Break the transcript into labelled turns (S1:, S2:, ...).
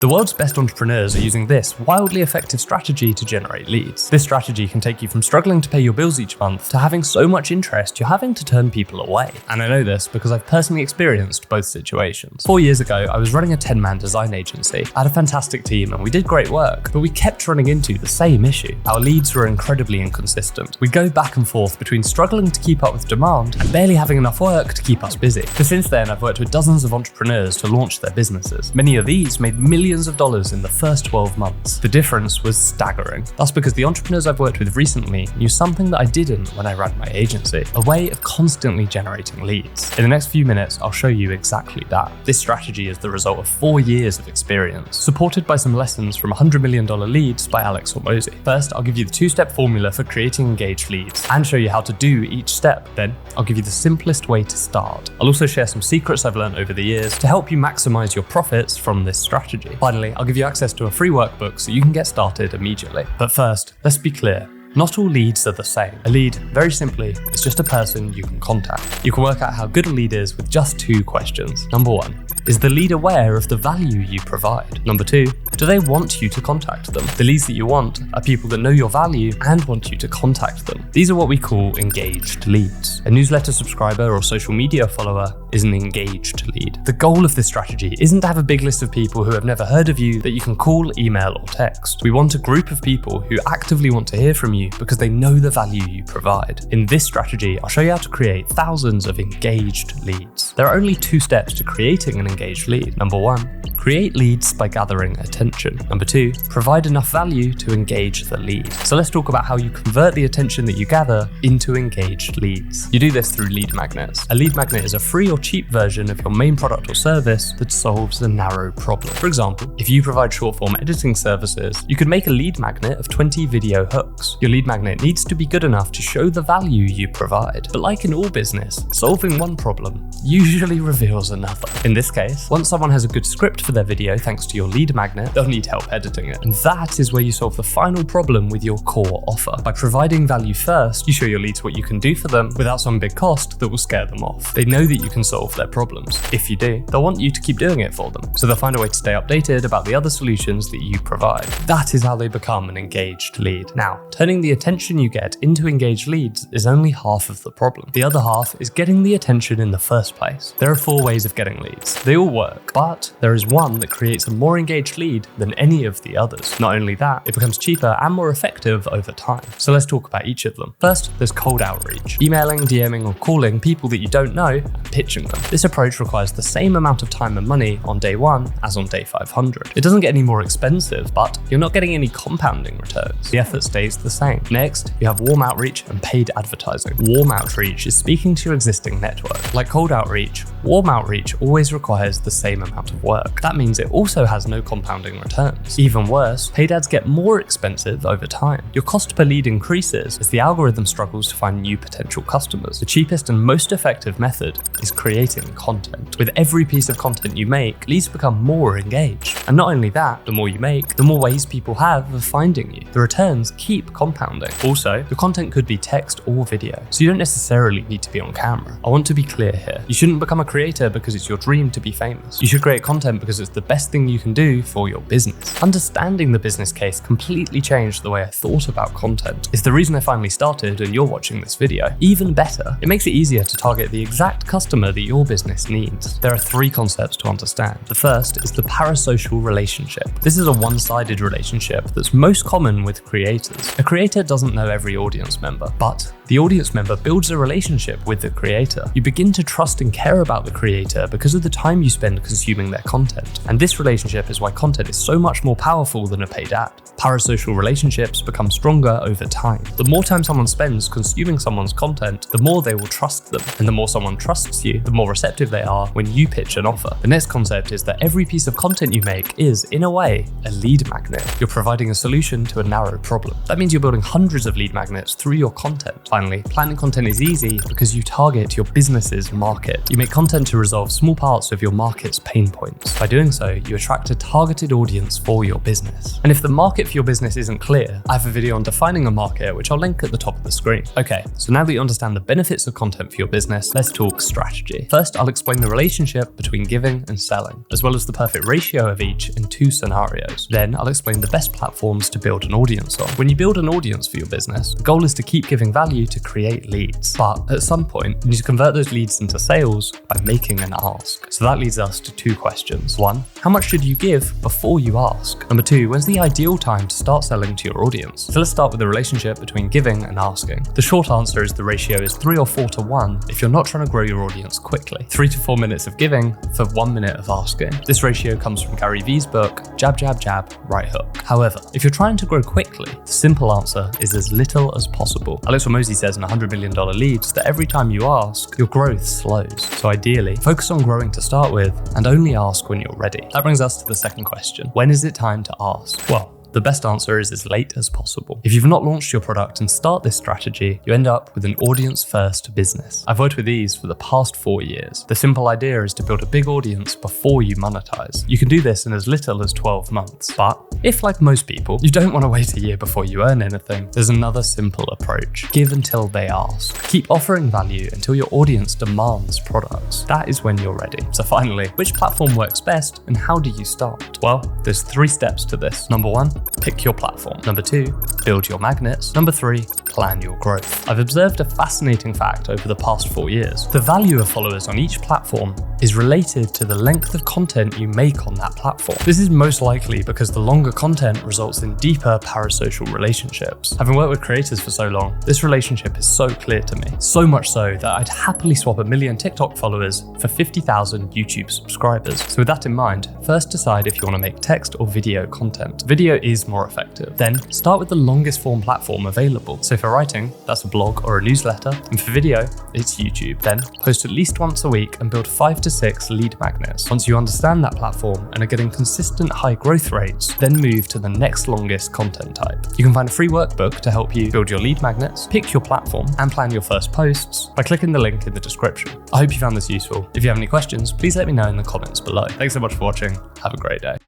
S1: The world's best entrepreneurs are using this wildly effective strategy to generate leads. This strategy can take you from struggling to pay your bills each month to having so much interest you're having to turn people away. And I know this because I've personally experienced both situations. 4 years ago, I was running a 10-man design agency. I had a fantastic team and we did great work, but we kept running into the same issue. Our leads were incredibly inconsistent. We'd go back and forth between struggling to keep up with demand and barely having enough work to keep us busy. But since then, I've worked with dozens of entrepreneurs to launch their businesses. Many of these made millions of dollars in the first 12 months. The difference was staggering. That's because the entrepreneurs I've worked with recently knew something that I didn't when I ran my agency, a way of constantly generating leads. In the next few minutes, I'll show you exactly that. This strategy is the result of 4 years of experience, supported by some lessons from $100 Million Leads by Alex Hormozi. First, I'll give you the 2-step formula for creating engaged leads and show you how to do each step. Then, I'll give you the simplest way to start. I'll also share some secrets I've learned over the years to help you maximize your profits from this strategy. Finally, I'll give you access to a free workbook so you can get started immediately. But first, let's be clear. Not all leads are the same. A lead, very simply, is just a person you can contact. You can work out how good a lead is with just 2 questions. Number 1, is the lead aware of the value you provide? Number 2, do they want you to contact them? The leads that you want are people that know your value and want you to contact them. These are what we call engaged leads. A newsletter subscriber or social media follower is an engaged lead. The goal of this strategy isn't to have a big list of people who have never heard of you that you can call, email, or text. We want a group of people who actively want to hear from you because they know the value you provide. In this strategy, I'll show you how to create thousands of engaged leads. There are only 2 steps to creating an engaged lead. Number 1, create leads by gathering attention. Number 2, provide enough value to engage the lead. So let's talk about how you convert the attention that you gather into engaged leads. You do this through lead magnets. A lead magnet is a free or cheap version of your main product or service that solves a narrow problem. For example, if you provide short-form editing services, you could make a lead magnet of 20 video hooks. Your lead magnet needs to be good enough to show the value you provide. But like in all business, solving one problem usually reveals another. In this case, once someone has a good script for their video thanks to your lead magnet, they'll need help editing it. And that is where you solve the final problem with your core offer. By providing value first, you show your leads what you can do for them without some big cost that will scare them off. They know that you can solve their problems. If you do, they'll want you to keep doing it for them. So they'll find a way to stay updated about the other solutions that you provide. That is how they become an engaged lead. Now, turning the attention you get into engaged leads is only half of the problem. The other half is getting the attention in the first place. There are 4 ways of getting leads. They all work, but there is one that creates a more engaged lead than any of the others. Not only that, it becomes cheaper and more effective over time. So let's talk about each of them. First, there's cold outreach. Emailing, DMing, or calling people that you don't know and pitching them. This approach requires the same amount of time and money on day 1 as on day 500. It doesn't get any more expensive, but you're not getting any compounding returns. The effort stays the same. Next, you have warm outreach and paid advertising. Warm outreach is speaking to your existing network. Like cold outreach, warm outreach always requires the same amount of work. That means it also has no compounding returns. Even worse, paid ads get more expensive over time. Your cost per lead increases as the algorithm struggles to find new potential customers. The cheapest and most effective method is creating content. With every piece of content you make, leads become more engaged. And not only that, the more you make, the more ways people have of finding you. The returns keep compounding. Also, the content could be text or video, so you don't necessarily need to be on camera. I want to be clear here. You shouldn't become a creator because it's your dream to be famous. You should create content because it's the best thing you can do for your business. Understanding the business case completely changed the way I thought about content. It's the reason I finally started and you're watching this video. Even better, it makes it easier to target the exact customer that your business needs. There are 3 concepts to understand. The first is the parasocial relationship. This is a one-sided relationship that's most common with creators. A creator doesn't know every audience member, but the audience member builds a relationship with the creator. You begin to trust and care about the creator because of the time you spend consuming their content. And this relationship is why content is so much more powerful than a paid ad. Parasocial relationships become stronger over time. The more time someone spends consuming someone's content, the more they will trust them. And the more someone trusts you, the more receptive they are when you pitch an offer. The next concept is that every piece of content you make is, in a way, a lead magnet. You're providing a solution to a narrow problem. That means you're building hundreds of lead magnets through your content. Finally, planning content is easy because you target your business's market. You make content to resolve small parts of your market's pain points. By doing so, you attract a targeted audience for your business. And if the market for your business isn't clear, I have a video on defining a market, which I'll link at the top of the screen. Okay, so now that you understand the benefits of content for your business, let's talk strategy. First, I'll explain the relationship between giving and selling, as well as the perfect ratio of each in 2 scenarios. Then I'll explain the best platforms to build an audience on. When you build an audience for your business, the goal is to keep giving value to create leads. But at some point, you need to convert those leads into sales by making an ask. So that leads us to 2 questions. 1, how much should you give before you ask? Number 2, when's the ideal time to start selling to your audience? So let's start with the relationship between giving and asking. The short answer is the ratio is 3 or 4 to 1 if you're not trying to grow your audience quickly. 3 to 4 minutes of giving for 1 minute of asking. This ratio comes from Gary Vee's book, Jab, Jab, Jab, Right Hook. However, if you're trying to grow quickly, the simple answer is as little as possible. Alex Hormozi says in $100 Million Leads that every time you ask, your growth slows. So ideally, focus on growing to start with and only ask when you're ready. That brings us to the second question. When is it time to ask? Well, the best answer is as late as possible. If you've not launched your product and start this strategy, you end up with an audience-first business. I've worked with these for the past 4 years. The simple idea is to build a big audience before you monetize. You can do this in as little as 12 months. But if, like most people, you don't want to wait a year before you earn anything, there's another simple approach. Give until they ask. Keep offering value until your audience demands products. That is when you're ready. So finally, which platform works best and how do you start? Well, there's 3 steps to this. Number 1, pick your platform. Number 2, build your magnets. Number 3, plan your growth. I've observed a fascinating fact over the past 4 years. The value of followers on each platform is related to the length of content you make on that platform. This is most likely because the longer content results in deeper parasocial relationships. Having worked with creators for so long, this relationship is so clear to me. So much so that I'd happily swap 1 million TikTok followers for 50,000 YouTube subscribers. So with that in mind, first decide if you want to make text or video content. Video is more effective. Then start with the longest form platform available. So for writing, that's a blog or a newsletter. And for video, it's YouTube. Then post at least once a week and build 5 to 6 lead magnets. Once you understand that platform and are getting consistent high growth rates, then move to the next longest content type. You can find a free workbook to help you build your lead magnets, pick your platform, and plan your first posts by clicking the link in the description. I hope you found this useful. If you have any questions, please let me know in the comments below. Thanks so much for watching. Have a great day.